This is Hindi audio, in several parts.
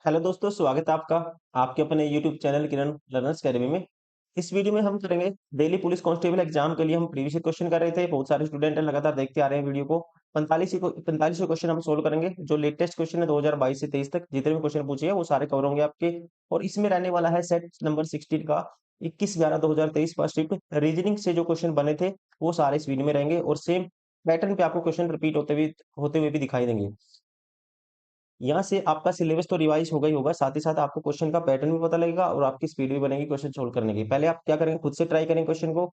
हेलो दोस्तों, स्वागत है आपका आपके अपने यूट्यूब चैनल किरण लर्नर्स अकेडमी में। इस वीडियो में हम करेंगे दिल्ली पुलिस कांस्टेबल एग्जाम के लिए हम प्रीवियस क्वेश्चन कर रहे थे। बहुत सारे स्टूडेंट हैं, लगातार देखते आ रहे हैं वीडियो को। 45 क्वेश्चन हम सोल्व करेंगे। जो लेटेस्ट क्वेश्चन है 2022 से 23 तक जितने भी क्वेश्चन पूछे हैं वो सारे कवर होंगे आपके। और इसमें रहने वाला है सेट नंबर 16 का 21/11/2023 फर्स्ट शिफ्ट रीजनिंग से जो क्वेश्चन बने थे वो सारे इस वीडियो में रहेंगे और सेम पैटर्न पे आपको क्वेश्चन रिपीट होते हुए भी दिखाई देंगे। यहाँ से आपका सिलेबस तो रिवाइज होगा ही होगा, साथ ही साथ आपको क्वेश्चन का पैटर्न भी पता लगेगा और आपकी स्पीड भी बनेगी क्वेश्चन सोल्व करने की। पहले आप क्या करेंगे, खुद से ट्राई करेंगे क्वेश्चन को,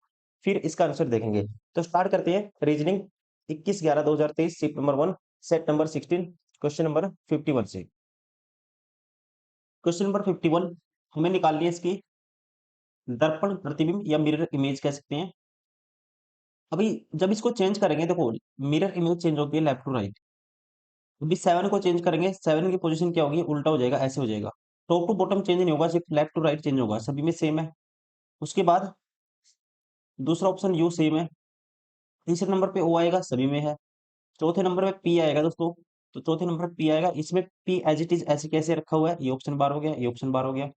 फिर इसका आंसर देखेंगे। तो स्टार्ट करते हैं reasoning 21/11/2023 shift number 1 set number 16 question number 51 से। क्वेश्चन नंबर 51 हमें निकालनी है इसकी दर्पण प्रतिबिंब या मिरर इमेज कह सकते हैं। अभी जब इसको चेंज करेंगे, देखो मिरर इमेज चेंज होती है लेफ्ट टू राइट। अभी 7 को चेंज करेंगे, 7 की पोजीशन क्या होगी, उल्टा हो जाएगा, ऐसे हो जाएगा। टॉप टू बॉटम चेंज नहीं होगा, सिर्फ लेफ्ट टू राइट चेंज होगा, सभी में सेम है। उसके बाद दूसरा ऑप्शन यू सेम है। तीसरे नंबर पे ओ आएगा, सभी में है। चौथे नंबर पे पी आएगा दोस्तों। तो चौथे नंबर पे पी आएगा, इसमें पी एज इट इज ऐसे कैसे रखा हुआ है, ये ऑप्शन बार हो गया, ये ऑप्शन बार हो गया।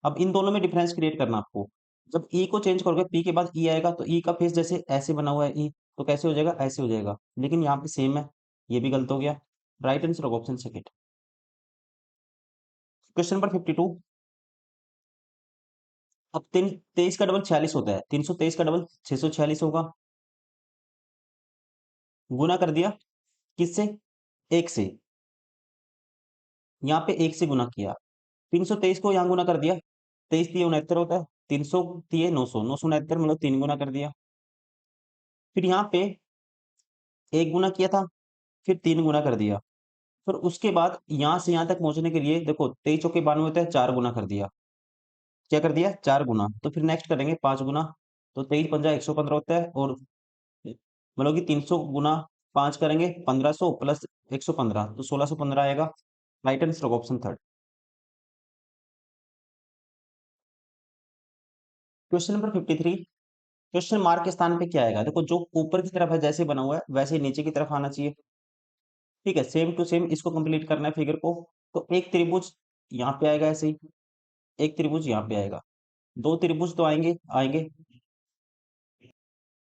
अब इन दोनों में डिफरेंस क्रिएट करना आपको। जब ई को चेंज करोगे, पी के बाद ई आएगा, तो ई का फेस जैसे ऐसे बना हुआ है ई, तो कैसे हो जाएगा, ऐसे हो जाएगा। लेकिन यहाँ पे सेम है, ये भी गलत हो गया। राइट आंसर होगा ऑप्शन सेकेंड। Question number 52। अब 23 का डबल 46 होता है, 323 का डबल 646 होगा। गुना कर दिया किससे, एक से। यहाँ पे एक से गुना किया। 323 को यहाँ गुना कर दिया, 23 3 69 होता है। 300 3 900 969 मतलब 3 गुना कर दिया। फिर यहाँ पे एक गुना किया था, फिर 3 गुना कर दिया। फिर उसके बाद यहाँ से यहाँ तक पहुंचने के लिए देखो 23 चौके 92 होता है, 4 गुना कर दिया। क्या कर दिया, 4 गुना। तो फिर नेक्स्ट करेंगे 5 गुना। तो 23 पंजा 115 होता है, और मतलब कि 300 गुना 5 करेंगे, 1500 प्लस 115 तो 1615 आएगा। राइट आंसर होगा option third. Question number 53। Question mark के स्थान पे क्या आएगा, देखो जो ऊपर की तरफ है जैसे बना हुआ है वैसे ही नीचे की तरफ आना चाहिए। ठीक है, सेम टू सेम इसको कंप्लीट करना है फिगर को। तो एक त्रिभुज यहाँ पे आएगा ऐसे ही, एक त्रिभुज यहाँ पे आएगा, दो त्रिभुज तो आएंगे आएंगे,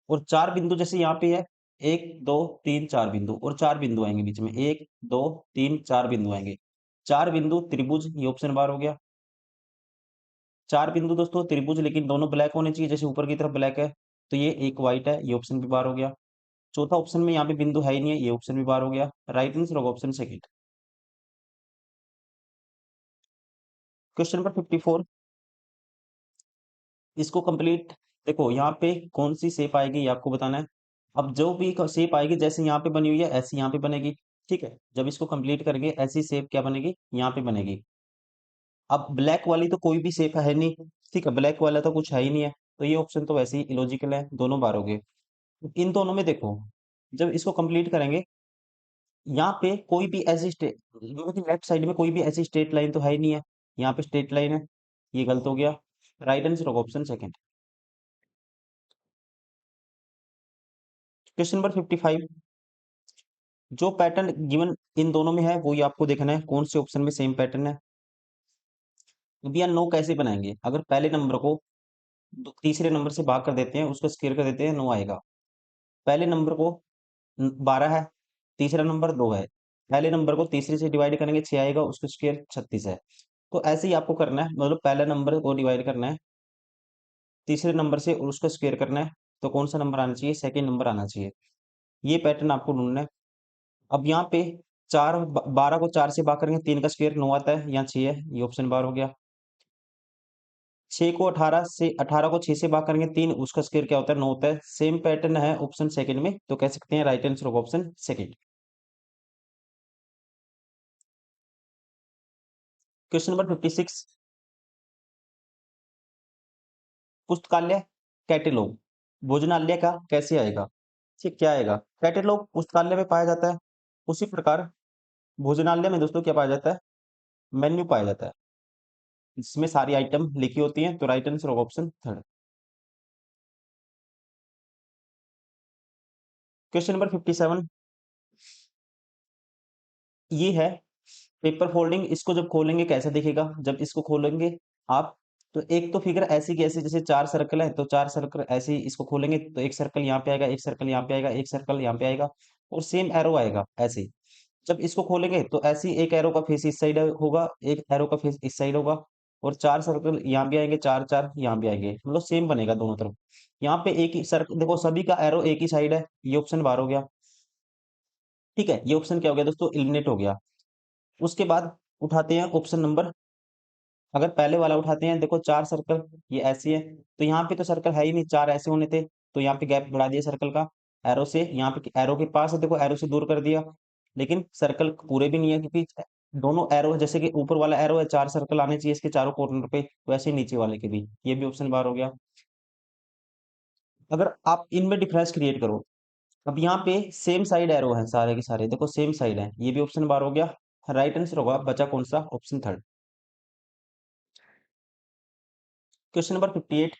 और चार बिंदु जैसे यहाँ पे है, 1 2 3 4 बिंदु, और चार बिंदु आएंगे बीच में, 1 2 3 4 बिंदु आएंगे। चार बिंदु त्रिभुज, ये ऑप्शन बार हो गया। चार बिंदु दोस्तों त्रिभुज, लेकिन दोनों ब्लैक होने चाहिए, जैसे ऊपर की तरफ ब्लैक है, तो ये एक व्हाइट है, ये ऑप्शन भी बार हो गया। चौथा ऑप्शन में यहाँ पे बिंदु है ही नहीं है, ये ऑप्शन भी बार हो गया। राइट आंसर होगा ऑप्शन सेकंड। Question number 54। इसको कंप्लीट, देखो यहाँ पे कौन सी शेप आएगी ये आपको बताना है। अब जो भी शेप आएगी जैसे यहाँ पे बनी हुई है ऐसी यहाँ पे बनेगी। ठीक है, जब इसको कंप्लीट करेंगे ऐसी शेप क्या बनेगी, यहाँ पे बनेगी। अब ब्लैक वाली तो कोई भी शेप है नहीं, ठीक है, ब्लैक वाला तो कुछ है ही नहीं है, तो ये ऑप्शन तो वैसे ही इलॉजिकल है, दोनों बार हो गए। इन दोनों में देखो, जब इसको कंप्लीट करेंगे, यहाँ पे कोई भी ऐसी स्ट्रेट, लेफ्ट साइड में कोई भी ऐसी स्ट्रेट लाइन तो है ही नहीं है, यहाँ पे स्ट्रेट लाइन है, ये गलत हो गया। राइट आंसर होगा ऑप्शन सेकंड। Question number 55। जो पैटर्न गिवन इन दोनों में है वो ये आपको देखना है, कौन से ऑप्शन में सेम पैटर्न है। भैया नो कैसे बनाएंगे, अगर पहले नंबर को तीसरे नंबर से भाग कर देते हैं, उसको स्क्वायर कर देते हैं, नो आएगा। पहले नंबर को 12 है, तीसरा नंबर 2 है, पहले नंबर को तीसरे से डिवाइड करेंगे 6 आएगा, उसका स्क्वायर 36 है। तो ऐसे ही आपको करना है, मतलब पहला नंबर को डिवाइड करना है तीसरे नंबर से और उसका स्क्वायर करना है, तो कौन सा नंबर आना चाहिए, सेकेंड नंबर आना चाहिए। ये पैटर्न आपको ढूंढना है। अब यहाँ पे 12 को 4 से भाग करेंगे, 3 का स्क्वायर 9 आता है, यहाँ 6 है, ये ऑप्शन बार हो गया। 6 को 18 से 18 को 6 से भाग करेंगे 3, उसका स्क्वायर क्या होता है, 9 होता है। सेम पैटर्न है ऑप्शन सेकंड में, तो कह सकते हैं राइट आंसर होगा ऑप्शन सेकंड। Question number 56। पुस्तकालय कैटेलॉग भोजनालय का कैसे आएगा, ठीक क्या आएगा, कैटेलॉग पुस्तकालय में पाया जाता है, उसी प्रकार भोजनालय में दोस्तों क्या पाया जाता है, मेन्यू पाया जाता है, जिसमें सारी आइटम लिखी होती हैं, तो राइट आंसर होगा ऑप्शन थर्ड। Question number 57। ये है पेपर फोल्डिंग इसको जब खोलेंगे कैसे दिखेगा, जब इसको खोलेंगे आप, तो एक तो फिगर ऐसी की ऐसी, जैसे चार सर्कल है तो चार सर्कल ऐसे ही इसको खोलेंगे तो एक सर्कल यहाँ पे आएगा, एक सर्कल यहाँ पे आएगा, एक सर्कल यहाँ पे आएगा, और सेम एरो आएगा ऐसे ही। जब इसको खोलेंगे तो ऐसे ही एक एरो का फेस इस साइड होगा, एक एरो का फेस इस साइड होगा, और चार सर्कल यहाँ भी आएंगे, चार चार यहाँ भी आएंगे, मतलब सेम बनेगा दोनों तरफ। यहाँ पे एक ही सर्कल देखो, सभी का एरो एक ही साइड है, ये ऑप्शन बाहर हो गया। ठीक है, ये ऑप्शन क्या हो गया दोस्तों, एलिमिनेट हो गया। उसके बाद उठाते हैं ऑप्शन नंबर, अगर पहले वाला उठाते हैं, देखो चार सर्कल ये ऐसी है, तो यहाँ पे तो सर्कल है ही नहीं, चार ऐसे होने थे, तो यहाँ पे गैप बढ़ा दिया सर्कल का एरो से, यहाँ पे एरो के पास है, देखो एरो से दूर कर दिया, लेकिन सर्कल पूरे भी नहीं है, क्योंकि दोनों एरो, जैसे कि ऊपर वाला एरो है, चार सर्कल आने चाहिए इसके चारों कॉर्नर पे, वैसे ही नीचे वाले के भी, ये भी ऑप्शन बार हो गया। अगर आप इनमें डिफरेंस क्रिएट करो, अब यहाँ पे सेम साइड एरो है, सारे के सारे देखो सेम साइड है, ये भी ऑप्शन बार हो गया। राइट आंसर होगा, बचा कौन सा, ऑप्शन थर्ड। क्वेश्चन नंबर 58,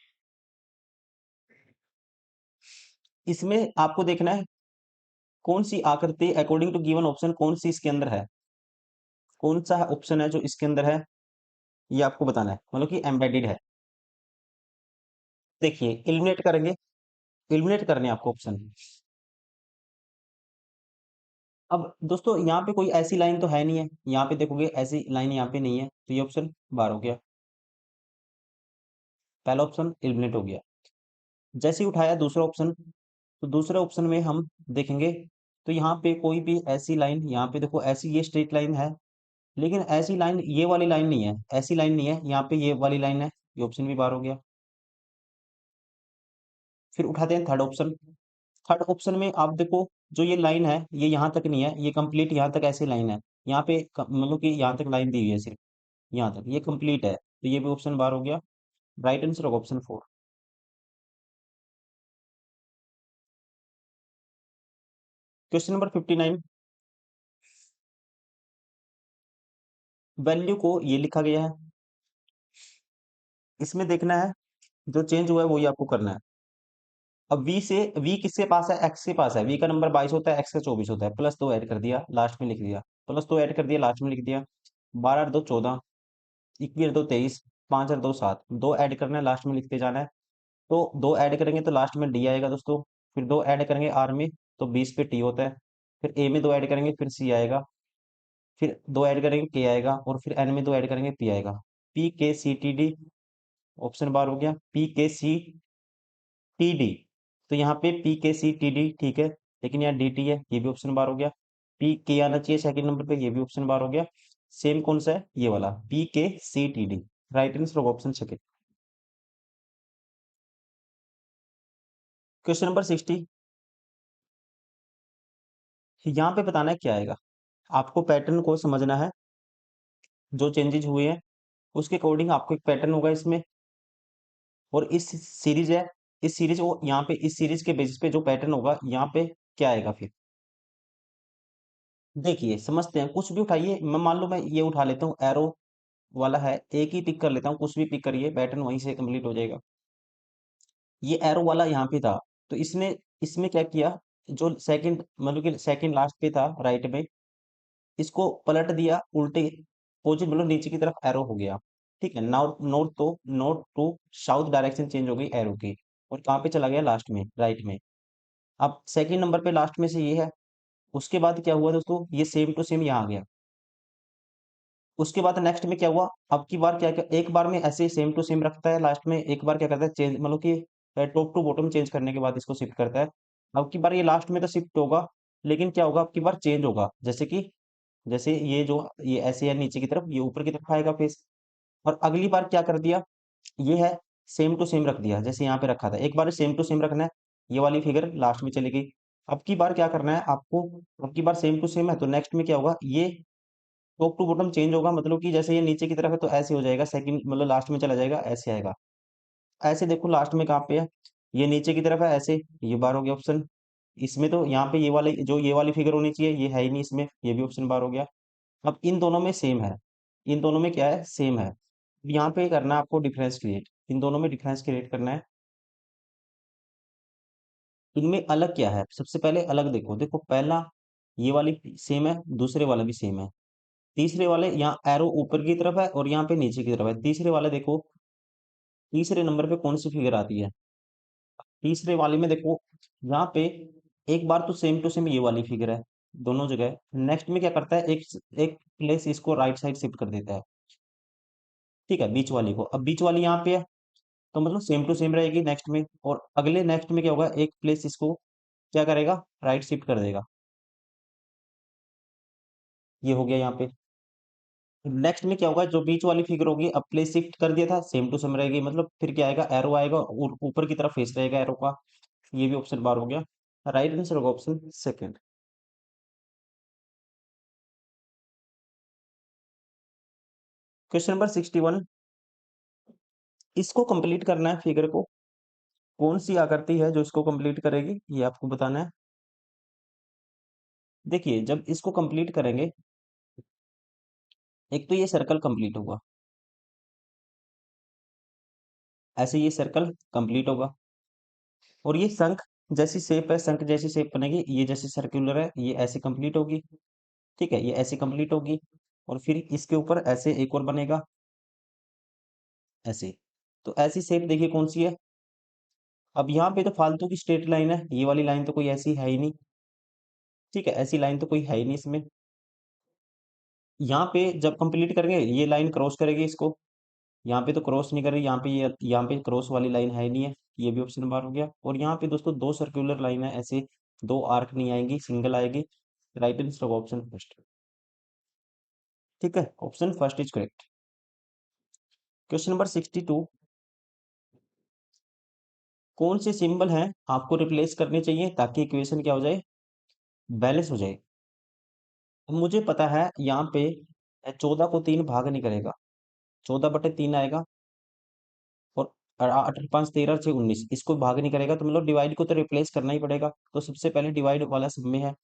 इसमें आपको देखना है कौन सी आकृति अकॉर्डिंग टू गिवन ऑप्शन, कौन सी इसके अंदर है, कौन सा ऑप्शन है जो इसके अंदर है, ये आपको बताना है, मतलब कि एम्बेडेड है। देखिए एलिमिनेट करेंगे, एलिमिनेट करने हैं आपको ऑप्शन। अब दोस्तों यहाँ पे कोई ऐसी लाइन तो है नहीं है, यहाँ पे देखोगे ऐसी लाइन यहाँ पे नहीं है, तो ये ऑप्शन बाहर हो गया, पहला ऑप्शन एलिमिनेट हो गया। जैसे ही उठाया दूसरा ऑप्शन, तो दूसरे ऑप्शन में हम देखेंगे, तो यहाँ पे कोई भी ऐसी लाइन, यहाँ पे देखो ऐसी ये स्ट्रेट लाइन है, लेकिन ऐसी लाइन ये वाली लाइन नहीं है, ऐसी लाइन नहीं है, यहाँ पे ये वाली लाइन है, ये ऑप्शन भी बाहर हो गया। फिर उठाते हैं थर्ड ऑप्शन। थर्ड ऑप्शन में आप देखो, जो ये लाइन है ये यहाँ तक नहीं है, ये कंप्लीट यहाँ तक ऐसी लाइन है, यहाँ पे मतलब कि यहाँ तक लाइन दी हुई है सिर्फ, यहाँ तक ये कंप्लीट है, तो ये भी ऑप्शन बाहर हो गया। राइट आंसर होगा option four. Question number 59, value को ये लिखा गया है, इसमें देखना है जो चेंज हुआ है वही आपको करना है। अब v किसके पास है, x के पास है, v का नंबर 22 होता है, x का 24 होता है, प्लस 2 ऐड कर दिया, लास्ट में लिख दिया, प्लस 2 ऐड कर दिया, लास्ट में लिख दिया। 12 2 14, 21 2 23, 5 2 7, दो ऐड करना है, लास्ट में लिखते जाना है। तो दो ऐड करेंगे तो लास्ट में डी आएगा दोस्तों, फिर दो ऐड करेंगे आर में, तो 20 पे टी होता है, फिर ए में दो ऐड करेंगे फिर सी आएगा, फिर दो ऐड करेंगे के आएगा, और फिर एन में दो ऐड करेंगे पी आएगा। P K C T D, option बार हो गया, P K C T D. तो यहाँ पे P K C T D ठीक है, लेकिन यहाँ डी टी है, ये भी ऑप्शन बार हो गया। पी के आना चाहिए सेकंड नंबर पे, ये भी ऑप्शन बार हो गया। सेम कौन सा है, ये वाला P K C T D. Right answer होगा ऑप्शन सेकंड। क्वेश्चन नंबर 60, यहाँ पे बताना है क्या आएगा, आपको पैटर्न को समझना है, जो चेंजेस हुए हैं उसके अकॉर्डिंग आपको एक पैटर्न होगा इसमें, और इस सीरीज है, इस सीरीज को यहाँ पे, इस सीरीज के बेसिस पे जो पैटर्न होगा यहाँ पे क्या आएगा फिर। देखिए समझते हैं, कुछ भी उठाइए, मैं मान लो मैं ये उठा लेता हूँ, एरो वाला है, एक ही पिक कर लेता हूँ, कुछ भी पिक करिए, पैटर्न वहीं से कंप्लीट हो जाएगा। ये एरो वाला यहाँ पे था, तो इसने इसमें क्या किया, जो सेकंड मतलब कि सेकंड लास्ट पे था राइट में, इसको पलट दिया उल्टे, पोजिशन मतलब नीचे की तरफ एरो हो गया। ठीक है, नॉर्थ नॉर्थ तो north to south direction change हो गई एरो की, और कहाँ पे चला गया, लास्ट में राइट में। अब सेकंड नंबर पे लास्ट में से ये है, उसके बाद क्या हुआ दोस्तों, ये सेम टू सेम यहाँ आ गया। उसके बाद नेक्स्ट में क्या हुआ, अब की बार क्या क्या, एक बार में ऐसे सेम टू सेम रखता है, लास्ट में एक बार क्या करता है चेंज, मतलब कि टॉप टू बॉटम चेंज करने के बाद इसको शिफ्ट करता है। अब की बार ये लास्ट में तो शिफ्ट होगा, लेकिन क्या होगा, अब की बार चेंज होगा, जैसे कि जैसे ये जो ये ऐसे है नीचे की तरफ, ये ऊपर की तरफ आएगा फेस। और अगली बार क्या कर दिया, ये है सेम टू सेम रख दिया, जैसे यहाँ पे रखा था, एक बार सेम टू सेम रखना है, ये वाली फिगर लास्ट में चली गई। अब की बार क्या करना है आपको, अब की बार सेम टू सेम है, तो नेक्स्ट में क्या होगा, ये टॉप टू बॉटम चेंज होगा, मतलब कि जैसे ये नीचे की तरफ है तो ऐसे हो जाएगा, सेकंड मतलब लास्ट में चला जाएगा, ऐसे आएगा। ऐसे देखो लास्ट में कहाँ पे है, ये नीचे की तरफ है ऐसे, ये बार हो गया ऑप्शन। इसमें तो यहाँ पे ये वाले, जो ये वाली फिगर होनी चाहिए ये है ही नहीं इसमें, ये भी ऑप्शन बार हो गया। अब इन दोनों में सेम है, इन दोनों में क्या है, सेम है। अब यहाँ पे करना है आपको डिफरेंस क्रिएट, इन दोनों में डिफरेंस क्रिएट करना है। इनमें अलग क्या है, सबसे पहले अलग देखो, देखो पहला ये वाली सेम है, दूसरे वाला भी सेम है, तीसरे वाले यहाँ एरो ऊपर की तरफ है और यहाँ पे नीचे की तरफ है। तीसरे वाले देखो, तीसरे नंबर पे कौन सी फिगर आती है? तीसरे वाले में देखो, यहाँ पे एक बार तो सेम टू सेम ये वाली फिगर है दोनों जगह। नेक्स्ट में क्या करता है, एक एक प्लेस इसको राइट साइड शिफ्ट कर देता है। ठीक है, बीच वाली को, अब बीच वाली यहाँ पे है तो मतलब सेम टू सेम रहेगी नेक्स्ट में, और अगले नेक्स्ट में क्या होगा, एक प्लेस इसको क्या करेगा, राइट शिफ्ट कर देगा। ये हो गया यहाँ पे। नेक्स्ट में क्या होगा, जो बीच वाली फिगर होगी, अब प्लेस शिफ्ट कर दिया था, सेम टू सेम रहेगी, मतलब फिर क्या आएगा, एरो आएगा और ऊपर की तरफ फेस रहेगा एरो का। ये भी ऑप्शन बार हो गया। राइट आंसर होगा ऑप्शन सेकंड। क्वेश्चन नंबर 61, इसको कंप्लीट करना है फिगर को। कौन सी आकृति है जो इसको कंप्लीट करेगी, ये आपको बताना है। देखिए, जब इसको कंप्लीट करेंगे, एक तो ये सर्कल कंप्लीट होगा, ऐसे ये सर्कल कंप्लीट होगा, और ये शंख जैसी शेप है, शंख जैसी शेप बनेगी, ये जैसे सर्कुलर है, ये ऐसे कंप्लीट होगी। ठीक है, ये ऐसे कंप्लीट होगी, और फिर इसके ऊपर ऐसे एक और बनेगा, ऐसे। तो ऐसी शेप देखिए कौन सी है। अब यहाँ पे तो फालतू की स्ट्रेट लाइन है, ये वाली लाइन तो कोई ऐसी है ही नहीं। ठीक है, ऐसी लाइन तो कोई है ही नहीं इसमें। यहाँ पे जब कंप्लीट करेंगे, ये लाइन क्रॉस करेगी इसको, यहाँ पे तो क्रॉस नहीं कर रही, यहाँ पे ये यहाँ पे क्रॉस वाली लाइन है ही नहीं है। ये भी ऑप्शन बार हो गया। और यहाँ पे दोस्तों दो सर्कुलर लाइन है, ऐसे दो आर्क नहीं आएंगी, सिंगल आएगी। राइट आंसर होगा ऑप्शन फर्स्ट। ठीक है, option first is correct. Question number 62, कौन से सिंबल हैं आपको रिप्लेस करने चाहिए ताकि इक्वेशन क्या हो जाए, बैलेंस हो जाए। अब मुझे पता है यहाँ पे 14 को 3 भाग नहीं करेगा, 14/3 आएगा, और 8 5 13 6 19 इसको भाग नहीं करेगा, तो मतलब डिवाइड को तो रिप्लेस करना ही पड़ेगा। तो सबसे पहले डिवाइड वाला सब में है।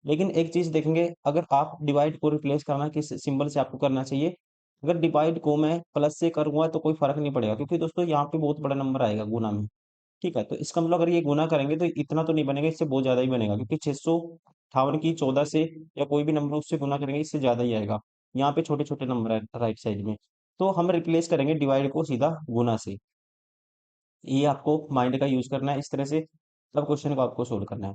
लेकिन एक चीज देखेंगे, अगर आप डिवाइड को रिप्लेस करना किस सिंबल से आपको करना चाहिए। अगर डिवाइड को मैं प्लस से करूंगा तो कोई फर्क नहीं पड़ेगा, क्योंकि दोस्तों यहाँ पे बहुत बड़ा नंबर आएगा गुना में। ठीक है, तो इसका मतलब अगर ये गुना करेंगे तो इतना तो नहीं बनेगा, इससे बहुत ज्यादा ही बनेगा, क्योंकि 658 की 14 से या कोई भी नंबर उससे गुना करेंगे, इससे ज्यादा ही आएगा। यहाँ पे छोटे छोटे नंबर है राइट साइड में, तो हम रिप्लेस करेंगे डिवाइड को सीधा गुना से। ये आपको माइंड का यूज करना है इस तरह से, सब क्वेश्चन को आपको सोल्व करना है।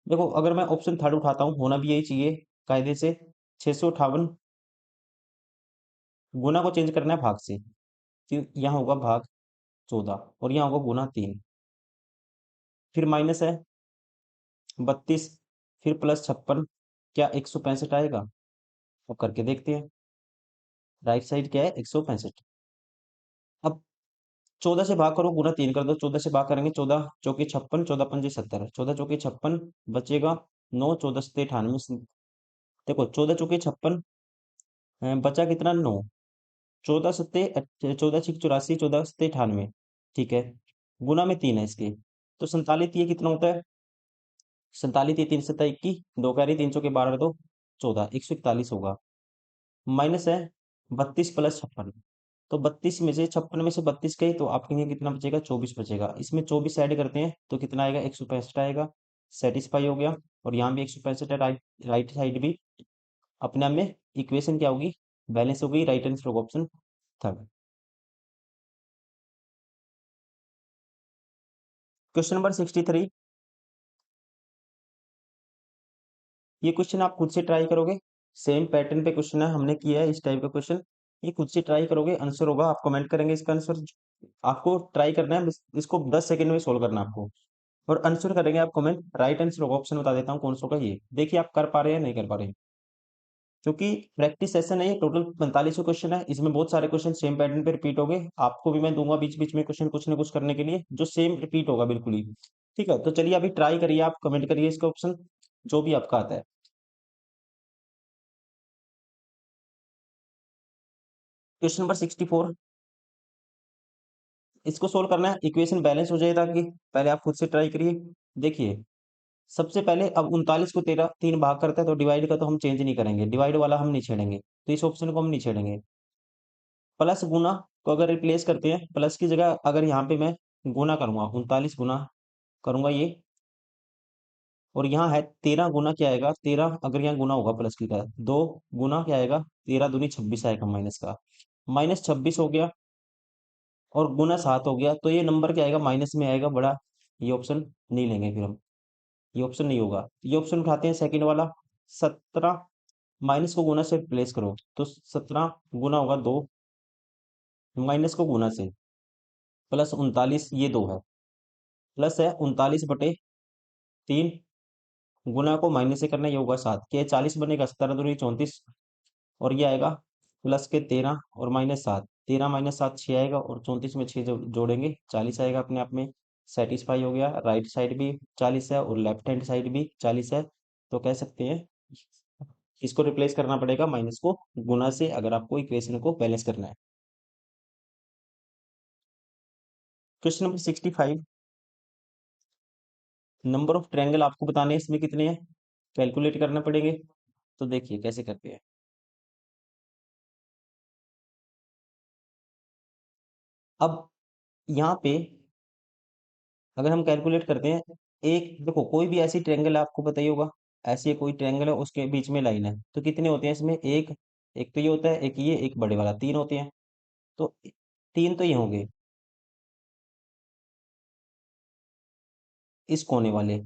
देखो, अगर मैं ऑप्शन थर्ड उठाता हूँ, होना भी यही चाहिए कायदे से। 658 गुना को चेंज करना है भाग से, फिर यहाँ होगा भाग 14 और यहाँ होगा गुना 3, फिर माइनस है 32, फिर प्लस 56, क्या 165 आएगा? अब करके देखते हैं। राइट साइड क्या है, 165। अब 14 से भाग करो, गुना 3 कर दो, 14 से भाग करेंगे, 14 चौके 56, 14 पंजे 70, 14 चौके 56 बचेगा 9, 14 सत्ते 98। देखो, 14 चौके 56, बचा कितना, 9, 14 सत्ते 14 6 84, 14 सत्ते 98। ठीक है, गुना में 3 है इसके, तो 47 ये कितना होता है, 47 ये 3 सत्ता 21, दो कह रही 3 चौके 12 दो 14, 141 होगा। माइनस है 32 प्लस 56, तो 32 में से 56 में से 32 गई तो आपके लिए कितना बचेगा, 24 बचेगा। इसमें 24 ऐड करते हैं तो कितना आएगा, 165 आएगा। सेटिस्फाई हो गया, और यहाँ भी 165 है, राइट साइड भी अपने आप में इक्वेशन क्या होगी, बैलेंस हो गई। राइट आंसर होगा ऑप्शन थर्ड। क्वेश्चन नंबर 63, ये क्वेश्चन आप खुद से ट्राई करोगे, सेम पैटर्न पे क्वेश्चन है, हमने किया है इस टाइप का क्वेश्चन। ये खुद से ट्राई करोगे, आंसर होगा, आप कमेंट करेंगे इसका आंसर। आपको ट्राई करना है, बस इसको 10 सेकंड में सोल्व करना है आपको, और आंसर करेंगे आप कमेंट। राइट आंसर होगा, ऑप्शन बता देता हूँ कौन सा होगा, ये देखिए आप कर पा रहे हैं नहीं कर पा रहे हैं। क्योंकि प्रैक्टिस सेशन है, ये टोटल 45 क्वेश्चन है, इसमें बहुत सारे क्वेश्चन सेम पैटर्न पे रिपीट हो गए। आपको भी मैं दूंगा बीच बीच में क्वेश्चन कुछ ना कुछ करने के लिए, जो सेम रिपीट होगा बिल्कुल ही। ठीक है, तो चलिए अभी ट्राई करिए, आप कमेंट करिए इसका ऑप्शन जो भी आपका आता है। क्वेश्चन नंबर 64, इसको सोल्व करना है, इक्वेशन बैलेंस हो जाए, ताकि पहले आप खुद से ट्राई करिए। देखिए, सबसे पहले अब 39 को 3 भाग करता है, तो डिवाइड का तो हम चेंज नहीं करेंगे, डिवाइड वाला हम नहीं छेड़ेंगे, तो इस ऑप्शन को हम नहीं छेड़ेंगे। प्लस गुना को अगर रिप्लेस करते हैं, प्लस की जगह अगर यहाँ पे मैं गुना करूंगा, 39 गुना करूंगा ये और यहाँ है 13 गुना क्या आएगा, 13 अगर यहाँ गुना होगा प्लस की का, 2 गुना क्या आएगा, 13 दूनी 26 आएगा माइनस का, -26 हो गया और गुना 7 हो गया, तो ये नंबर क्या आएगा, माइनस में आएगा बड़ा। ये ऑप्शन नहीं लेंगे फिर हम, ये ऑप्शन नहीं होगा। ये ऑप्शन उठाते हैं सेकंड वाला, 17, माइनस को गुना से रिप्लेस करो तो 17 गुना होगा 2, माइनस को गुना से प्लस 39, ये 2 है, प्लस है 39/3, गुना को माइनस से करना, ये होगा 7, क्या 40 बनेगा, 17 दूनी 34, और ये आएगा प्लस के 13 और -7, 13 -7 6 आएगा और 34 में 6 जोड़ेंगे 40 आएगा अपने आप में। सेटिस्फाई हो गया, राइट साइड भी 40 है और लेफ्ट हैंड साइड भी 40 है, तो कह सकते हैं इसको रिप्लेस करना पड़ेगा माइनस को गुना से अगर आपको इक्वेशन को बैलेंस करना है। Question number 65, number of triangle आपको बताने हैं, इसमें कितने हैं कैलकुलेट करना पड़ेंगे। तो देखिए कैसे करते हैं। अब यहाँ पे अगर हम कैलकुलेट करते हैं, एक देखो कोई भी ऐसी ट्रायंगल आपको पता ही होगा, ऐसी कोई ट्रायंगल है उसके बीच में लाइन है, तो कितने होते हैं इसमें, एक, एक तो ये होता है, एक ये, एक बड़े वाला, 3 होते हैं। तो 3 तो ये होंगे इस कोने वाले,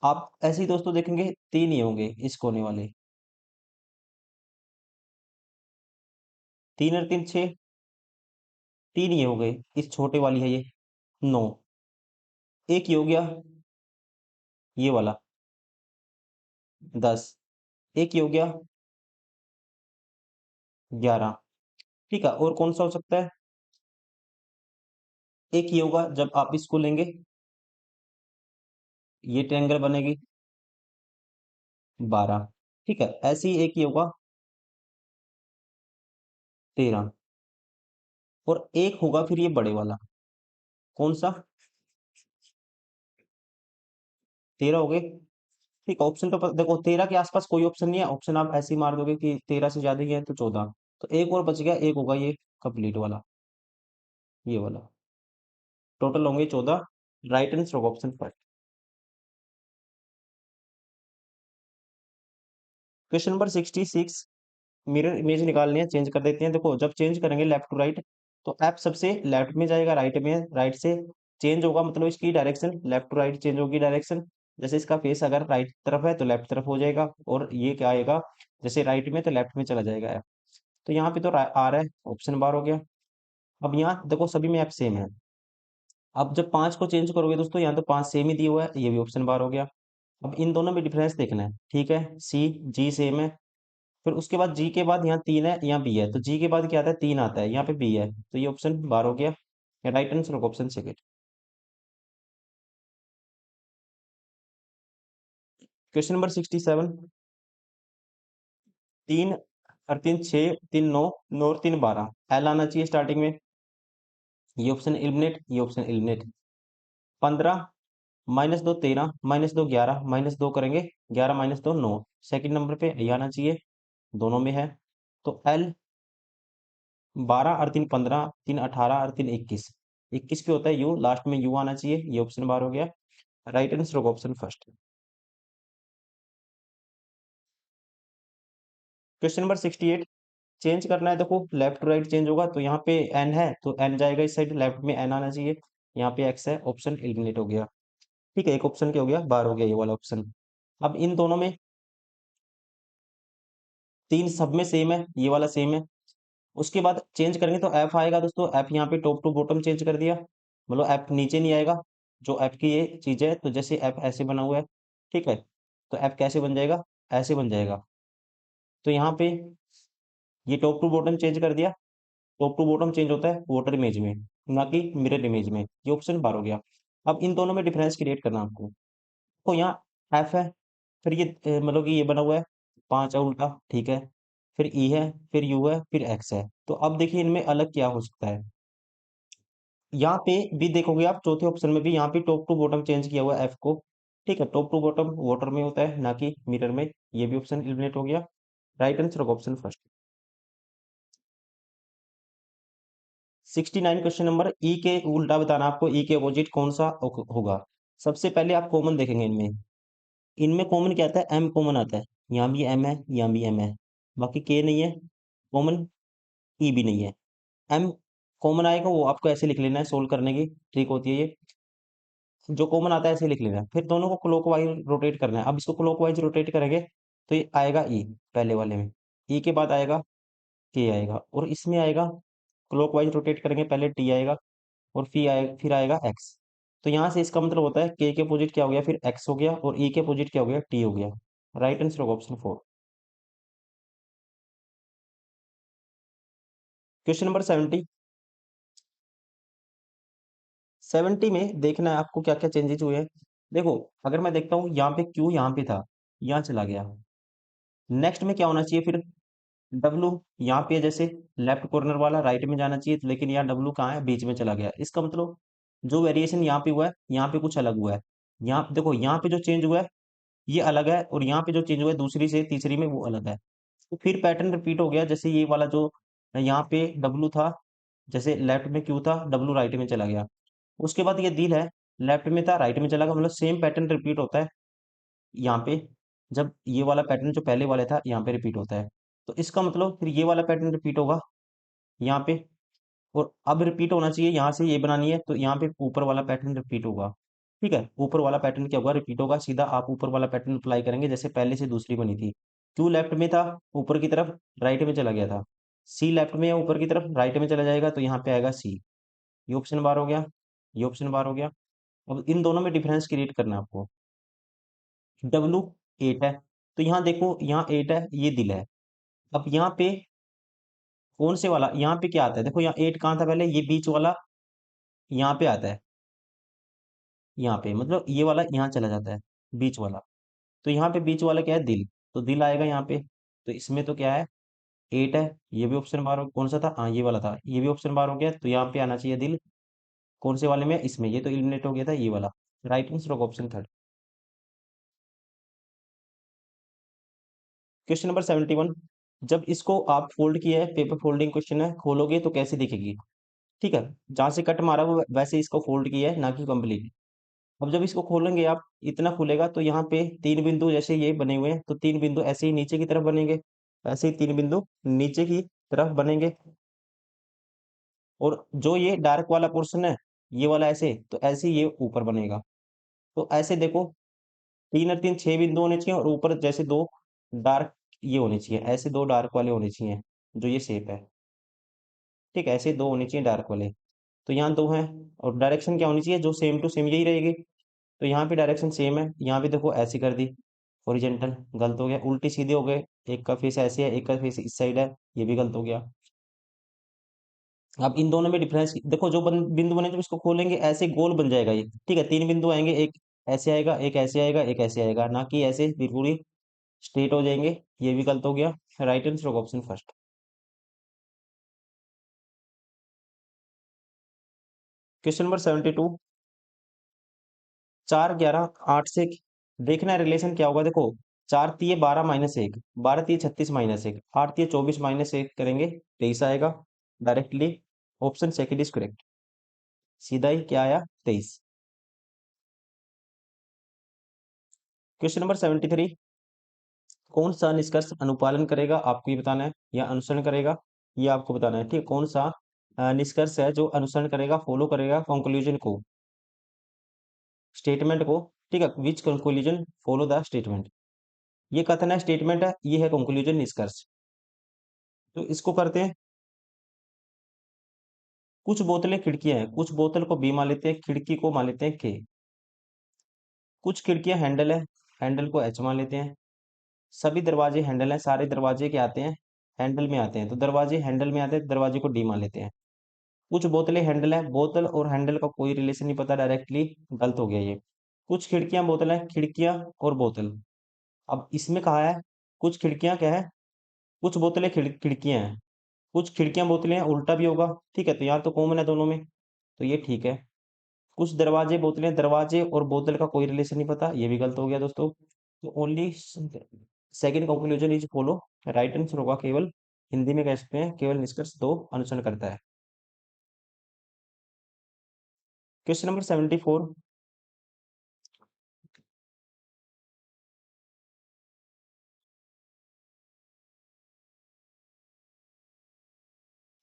आप ऐसे ही दोस्तों देखेंगे 3 ही होंगे इस कोने वाले, 3 और 3 6, 3 ये हो गए, इस छोटे वाली है ये 9, एक ये हो गया ये वाला 10, एक ये हो गया 11, ठीक है। और कौन सा हो सकता है, एक ये होगा जब आप इसको लेंगे ये ट्रायंगल बनेगी 12, ठीक है। ऐसे ही एक ये होगा 13, और एक होगा फिर ये बड़े वाला, कौन सा, 13 हो गए, ठीक है। ऑप्शन तो देखो 13 के आसपास कोई ऑप्शन नहीं है, ऑप्शन आप ऐसे ही मार दोगे कि 13 से ज्यादा ही है तो 14, तो एक और बच गया, एक होगा ये कंप्लीट वाला, ये वाला, टोटल होंगे 14, राइट आंसर होगा option first. Question number 66, mirror image निकालनी है, चेंज कर देते हैं। देखो जब चेंज करेंगे लेफ्ट टू राइट, तो एप सबसे लेफ्ट में जाएगा, राइट में, राइट से चेंज होगा, मतलब इसकी direction left to right change होगी डायरेक्शन। जैसे इसका फेस अगर राइट तरफ है तो लेफ्ट तरफ हो जाएगा, और ये क्या आएगा, जैसे राइट में तो लेफ्ट में चला जाएगा ऐप। तो यहाँ पे तो आ रहा है, ऑप्शन बार हो गया। अब यहाँ देखो सभी में ऐप सेम है, अब जब 5 को चेंज करोगे दोस्तों, यहाँ तो 5 सेम ही दिया हुआ है, ये भी ऑप्शन बार हो गया। अब इन दोनों में डिफरेंस देखना है, ठीक है, सी जी सेम है, फिर उसके बाद जी के बाद यहाँ 3 है, यहाँ बी है, तो जी के बाद क्या आता है, 3 आता है, यहाँ पे बी है, तो ये ऑप्शन बार हो गया, राइट आंसर होगा ऑप्शन सेकंड। क्वेश्चन नंबर 67, 3 और 3 6, 3 9, 9 और 3 12, एल आना चाहिए स्टार्टिंग में, ये ऑप्शन एलिमिनेट, ये ऑप्शन एलिमिनेट। 15 -2 13, -2 11, -2 करेंगे 11 -2 9, सेकंड नंबर पे ये आना चाहिए, दोनों में है, तो एल 12 और 3 15, 3 18 और 3 21, 21 पे होता है यू, लास्ट में यू आना चाहिए, ये ऑप्शन बार हो गया, राइट आंसर होगा option first. Question number 68, change करना है, देखो लेफ्ट टू राइट चेंज होगा, तो यहाँ पे एन है तो एन जाएगा इस साइड, लेफ्ट में एन आना चाहिए, यहाँ पे एक्स है, ऑप्शन एलिमिनेट हो गया, ठीक है। एक ऑप्शन क्या हो गया, बार हो गया ये वाला ऑप्शन। अब इन दोनों में 3 सब में सेम है, ये वाला सेम है, उसके बाद चेंज करेंगे तो एफ आएगा दोस्तों, एफ यहाँ पे टॉप टू बॉटम चेंज कर दिया, मतलब एफ नीचे नहीं आएगा, जो एफ की ये चीज है, तो जैसे एफ ऐसे बना हुआ है, ठीक है, तो एफ कैसे बन जाएगा, ऐसे बन जाएगा, तो यहाँ पे ये टॉप टू बॉटम चेंज कर दिया, टॉप टू बॉटम चेंज होता है वाटर इमेज में, ना कि मिरर इमेज में, ये ऑप्शन बार हो गया। अब इन दोनों में डिफरेंस क्रिएट करना आपको, तो यहाँ एफ है, फिर ये मतलब कि ये बना हुआ है 5 है उल्टा, ठीक है, फिर ई है, फिर यू है, फिर एक्स है, तो अब देखिए इनमें अलग क्या हो सकता है, यहाँ पे भी देखोगे आप चौथे ऑप्शन में भी यहाँ पे टॉप टू बॉटम चेंज किया हुआ है एफ को, ठीक है, टॉप टू बॉटम वाटर में होता है ना कि मिरर में, ये भी ऑप्शन एलिमिनेट हो गया, राइट आंसर होगा ऑप्शन फर्स्ट। 69 क्वेश्चन नंबर, ई के उल्टा बताना आपको, ई के अपोजिट कौन सा होगा। सबसे पहले आप कॉमन देखेंगे इनमें, इनमें कॉमन क्या आता है, एम कॉमन आता है, यहाँ भी एम है, यहाँ भी एम है, बाकी के नहीं है कॉमन, ई भी नहीं है। एम कॉमन आएगा, वो आपको ऐसे लिख लेना है, सोल्व करने की ट्रिक होती है ये। जो कॉमन आता है ऐसे लिख लेना है, फिर दोनों को क्लॉकवाइज रोटेट करना है। अब इसको क्लॉकवाइज रोटेट करेंगे तो ये आएगा ई पहले वाले में, ई के बाद आएगा के आएगा, और इसमें आएगा क्लॉकवाइज रोटेट करेंगे, पहले टी आएगा और फिर आएगा एक्स। तो यहाँ से इसका मतलब होता है के अपोजिट क्या हो गया, फिर एक्स हो गया, और ई के अपोजिट क्या हो गया, टी हो गया। राइट आंसर होगा ऑप्शन 4। Question number 70। 70 में देखना है आपको क्या क्या चेंजेस हुए हैं। देखो, अगर मैं देखता हूँ यहाँ पे क्यू यहाँ पे था, यहाँ चला गया। नेक्स्ट में क्या होना चाहिए फिर, डब्लू यहाँ पे है, जैसे लेफ्ट कॉर्नर वाला राइट में जाना चाहिए, लेकिन यहाँ डब्लू कहाँ है, बीच में चला गया। इसका मतलब जो वेरिएशन यहाँ पे हुआ है, यहाँ पे कुछ अलग हुआ है। यहाँ देखो, यहाँ पे जो चेंज हुआ है ये अलग है, और यहाँ पे जो चेंज हुआ है दूसरी से तीसरी में वो अलग है। तो फिर पैटर्न रिपीट हो गया, जैसे ये वाला जो यहाँ पे डब्लू था, जैसे लेफ्ट में क्यू था, डब्लू राइट में चला गया। उसके बाद ये दिल है, लेफ्ट में था राइट में चला गया, मतलब सेम पैटर्न रिपीट होता है यहाँ पे। जब ये वाला पैटर्न जो पहले वाले था यहाँ पे रिपीट होता है, तो इसका मतलब फिर ये वाला पैटर्न रिपीट होगा यहाँ पे, और अब रिपीट होना चाहिए, यहाँ से ये बनानी है तो यहाँ पे ऊपर वाला पैटर्न रिपीट होगा। ठीक है, ऊपर वाला पैटर्न क्या होगा, रिपीट होगा। सीधा आप ऊपर वाला पैटर्न अप्लाई करेंगे, जैसे पहले से दूसरी बनी थी। क्यू लेफ्ट में था, ऊपर की तरफ राइट में चला गया था। सी लेफ्ट में है, ऊपर की तरफ राइट में चला जाएगा, तो यहाँ पे आएगा सी। ये ऑप्शन बार हो गया, ये ऑप्शन बार हो गया। अब इन दोनों में डिफरेंस क्रिएट करना है आपको। डब्लू 8 है, तो यहाँ देखो, यहाँ 8 है, ये दिल है। अब यहाँ पे कौन से वाला, यहाँ पे क्या आता है, देखो यहाँ 8 कहाँ था पहले, ये बीच वाला यहाँ पे आता है, यहाँ पे मतलब ये वाला यहाँ चला जाता है, बीच वाला। तो यहाँ पे बीच वाला क्या है, दिल। तो दिल आएगा यहाँ पे, तो इसमें तो क्या है, 8 है। ये भी ऑप्शन बार हो, कौन सा था, हाँ ये वाला था, ये भी ऑप्शन बार हो गया, तो यहाँ पे आना चाहिए दिल। कौन से वाले में, इसमें, ये तो इलिमिनेट हो गया था ये वाला। राइट आंसर होगा ऑप्शन 3। Question number 71। जब इसको आप फोल्ड किया है, पेपर फोल्डिंग क्वेश्चन है, खोलोगे तो कैसे दिखेगी। ठीक है, जहां से कट मारा वो वैसे इसको फोल्ड किया है, ना कि कंप्लीट। अब जब इसको खोलेंगे आप, इतना खुलेगा तो यहाँ पे 3 बिंदु जैसे ये बने हुए हैं, तो 3 बिंदु ऐसे ही नीचे की तरफ बनेंगे, ऐसे ही 3 बिंदु नीचे की तरफ बनेंगे। और जो ये डार्क वाला पोर्शन है, ये वाला ऐसे, तो ऐसे ही ये ऊपर बनेगा। तो ऐसे देखो, 3 और 3 6 बिंदु होने चाहिए, और ऊपर जैसे दो डार्क ये होने चाहिए, ऐसे दो डार्क वाले होने चाहिए, जो ये शेप है। ठीक है, ऐसे दो होने चाहिए डार्क वाले। तो यहाँ दो हैं, और डायरेक्शन क्या होनी चाहिए, जो सेम टू सेम यही रहेगी। तो यहाँ पे डायरेक्शन सेम है, यहाँ पे देखो ऐसी कर दी, हॉरिजेंटल, गलत हो गया। उल्टी सीधे हो गए, एक का फेस ऐसे है, एक का फेस इस साइड है, ये भी गलत हो गया। अब इन दोनों में डिफरेंस देखो, जो बिंदु बने जब इसको खोलेंगे ऐसे गोल बन जाएगा ये। ठीक है, 3 बिंदु आएंगे, एक ऐसे आएगा, एक ऐसे आएगा, एक ऐसे आएगा, ना कि ऐसे बिल्कुल ही स्ट्रेट हो जाएंगे। ये भी गलत हो गया। राइट आंसर होगा ऑप्शन फर्स्ट। Question number 72। 4 11 8 से देखना है रिलेशन क्या होगा। देखो, 4 तिये 12 - 1, 12 तिये 36 - 1, 8 तिये 24 - 1 करेंगे, 23 आएगा directly. Option second is correct. सीधा ही क्या आया, 23। Question number 73। कौन सा निष्कर्ष अनुपालन करेगा, आपको ये बताना है, या अनुसरण करेगा, ये आपको बताना है। ठीक, कौन सा निष्कर्ष है जो अनुसरण करेगा, फॉलो करेगा कंक्लूजन को, स्टेटमेंट को। ठीक है, विच कंक्लूजन फॉलो द स्टेटमेंट। ये कथन है, स्टेटमेंट है, ये है कंक्लूजन, निष्कर्ष। तो इसको करते हैं। कुछ बोतलें खिड़कियां हैं, कुछ बोतल को बी मान लेते हैं, खिड़की को मान लेते हैं के। कुछ खिड़कियां हैंडल है, हैंडल को एच मान लेते हैं। सभी दरवाजे हैंडल हैं, सारे दरवाजे के आते हैं, हैंडल में आते हैं, तो दरवाजे हैंडल में आते हैं, दरवाजे को डी मान लेते हैं। कुछ बोतलें हैंडल है, बोतल और हैंडल का कोई रिलेशन नहीं पता, डायरेक्टली गलत हो गया ये। कुछ खिड़कियां बोतल है, खिड़कियां और बोतल। अब इसमें कहा है, कुछ खिड़कियां क्या है, कुछ बोतलें खिड़कियां हैं, कुछ खिड़कियां बोतलें हैं, उल्टा भी होगा। ठीक है, तो यहाँ तो कॉमन है दोनों में, तो ये ठीक है। कुछ दरवाजे बोतलें, दरवाजे और बोतल का कोई रिलेशन नहीं पता, ये भी गलत हो गया दोस्तों। तो only second conclusion is follow. Right answer होगा केवल, हिंदी में कह सकते हैं, केवल निष्कर्ष दो अनुसरण करता है। Question number 74।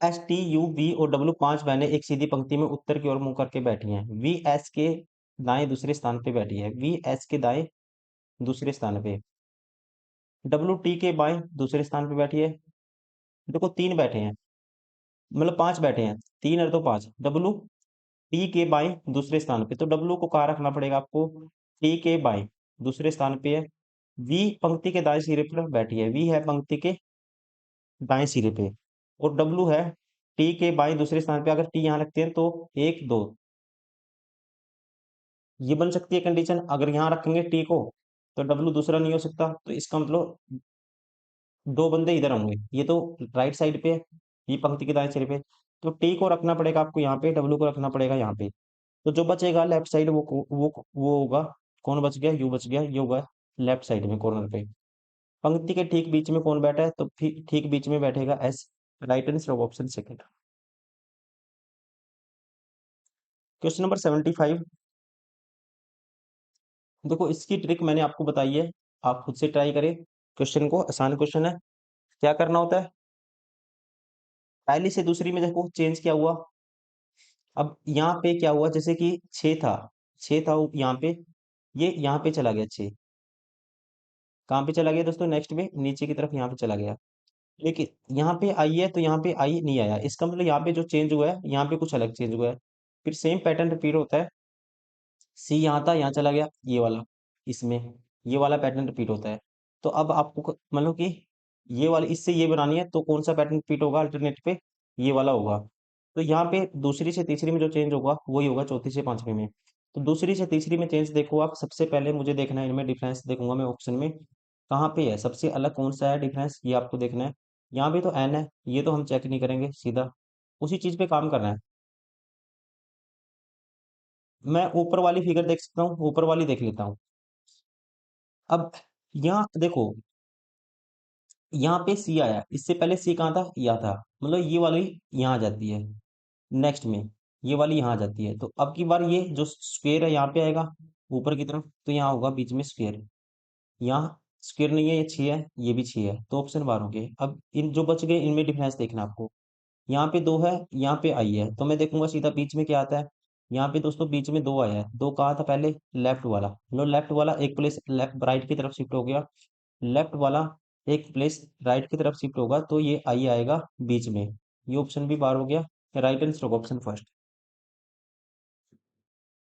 S T U V और डब्ल्यू 5 बहनें एक सीधी पंक्ति में उत्तर की ओर मुंह करके बैठी हैं। वी एस के दाएं दूसरे स्थान पे बैठी है। वी एस के दाएं दूसरे स्थान पे। डब्ल्यू टी के बाएं दूसरे स्थान पे बैठी है। देखो 3 बैठे हैं, मतलब 5 बैठे हैं, 3 और 2 5। डब्ल्यू टी के बाएं दूसरे स्थान पे, तो डब्ल्यू को कहाँ रखना पड़ेगा आपको? टी के बाएं दूसरे स्थान पे है। वी पंक्ति के दाएं सिरे पर बैठी है। वी है पंक्ति के दाएं सिरे पे, और डब्ल्यू है टी के बाएं दूसरे स्थान पे। अगर टी यहाँ रखते हैं तो 1 2, ये बन सकती है कंडीशन। अगर यहाँ रखेंगे टी को तो डब्ल्यू दूसरा नहीं हो सकता, तो इसका मतलब 2 बंदे इधर होंगे। ये तो राइट साइड पे है, ये पंक्ति के दाएं सिरे पे। तो टी को रखना पड़ेगा आपको यहाँ पे, डब्ल्यू को रखना पड़ेगा यहाँ पे। तो जो बचेगा लेफ्ट साइड वो होगा। कौन बच गया? यू बच गया। ये होगा लेफ्ट साइड में कॉर्नर पे। पंक्ति के ठीक बीच में कौन बैठा है? तो ठीक बीच में बैठेगा S. Right answer option second. Question number 75। देखो इसकी ट्रिक मैंने आपको बताई है, आप खुद से ट्राई करें क्वेश्चन को। आसान क्वेश्चन है। क्या करना होता है? पहली से दूसरी में देखो चेंज क्या हुआ। अब यहाँ पे क्या हुआ, जैसे कि 6 था, 6 था यहाँ पे, ये यहाँ पे चला गया 6। कहाँ पे चला गया दोस्तों? नेक्स्ट में नीचे की तरफ यहाँ पे चला गया। लेकिन यहाँ पे आई है तो यहाँ पे आई नहीं आया, इसका मतलब यहाँ पे जो चेंज हुआ है, यहाँ पे कुछ अलग चेंज हुआ है। फिर सेम पैटर्न रिपीट होता है। सी यहाँ था, यहाँ चला गया ये वाला, इसमें ये वाला पैटर्न रिपीट होता है। तो अब आपको मतलब कि ये वाली इससे ये बनानी है, तो कौन सा पैटर्न रिपीट होगा अल्टरनेट पे? ये वाला होगा। तो यहाँ पे दूसरी से तीसरी में जो चेंज होगा वही होगा चौथी से पांचवी में। तो दूसरी से तीसरी में चेंज देखो आप, सबसे पहले मुझे देखना है, इनमें डिफरेंस देखूंगा मैं ऑप्शन में कहाँ पे है सबसे अलग, कौन सा है डिफरेंस, ये आपको देखना है। यहाँ पे तो एन है, ये तो हम चेक नहीं करेंगे, सीधा उसी चीज पे काम करना है। मैं ऊपर वाली फिगर देख सकता हूँ, ऊपर वाली देख लेता हूँ। अब यहाँ देखो, यहाँ पे सी आया, इससे पहले सी कहाँ था? यहाँ था, मतलब ये वाली यहाँ आ जाती है नेक्स्ट में, ये वाली यहाँ आ जाती है। तो अब की बार ये जो स्क्वेयर है यहाँ पे आएगा ऊपर की तरफ, तो यहाँ होगा बीच में स्क्वेयर। यहाँ स्क्वेयर नहीं है, ये 6 है, ये भी 6 है, तो ऑप्शन बार हो गए। अब इन जो बच गए इनमें डिफरेंस देखना आपको। यहाँ पे 2 है, यहाँ पे आई है, तो मैं देखूंगा सीधा बीच में क्या आता है। यहाँ पे दोस्तों बीच में 2 आया है। 2 कहाँ था पहले? लेफ्ट वाला, मतलब लेफ्ट वाला एक प्लेस लेफ्ट राइट की तरफ शिफ्ट हो गया। लेफ्ट वाला एक प्लेस राइट की तरफ शिफ्ट होगा, तो ये आई आएगा बीच में। ये ऑप्शन भी बार हो गया। राइट आंसर होगा ऑप्शन फर्स्ट।